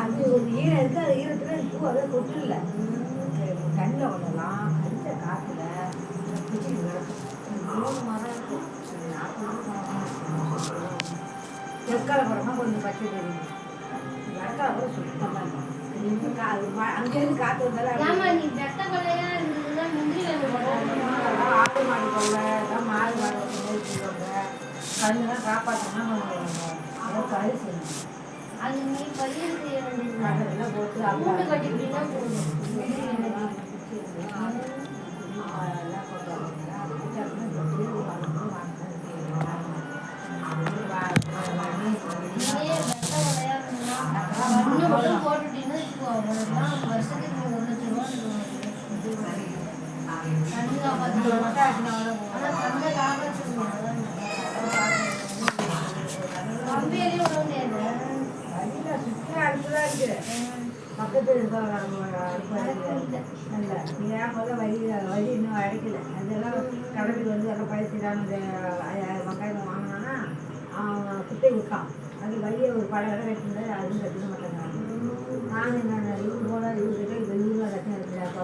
அது ஒரு ஈரம் இருக்கு. அது ஈரத்துல பூ அதை கொட்டு இல்லை கண்ணில் ஒன்றலாம் அடித்த காற்றுல பிடிச்சி கிடக்கும். 3 மரம் இருக்கும். தெற்கால மரமாக கொஞ்சம் பச்சை தெரியும். வடக்கால கூட சுத்தமாக இருக்கும். அங்கேருந்து காற்று வந்தாலும் ஆடு மாடு கொள்ள மாடு மாடு கண்ணுலாம் காப்பாற்றணும். அதை பயிர் செய்யணும். அது நீ பயிர் செய்ய வேண்டியது அதெல்லாம் போட்டு கூண்டு கட்டிக்கிட்டீங்கன்னா போதும். போட்டுட்டீங்கன்னா வருஷத்துக்கு 1 லட்சம் ரூபா கம்பியிலேயே விட முடியாது. சுற்றி அடுத்துதான் இருக்கு. பக்கத்து முதல்ல வழி இன்னும் அடைக்கல. அதெல்லாம் கடலுக்கு வந்து எல்லாம் பயிற்சிடான வெங்காயம் வாங்கினான்னா அவன் குட்டை விற்கான். அது வழியை ஒரு பல இடம் கட்டிருந்தா அதுவும் கட்டிக்க மாட்டேங்கிறாங்க. நாங்கள் என்ன இவரு போனால் இவர்கிட்ட இப்போ இவரும் கட்டின இருக்கிறார்.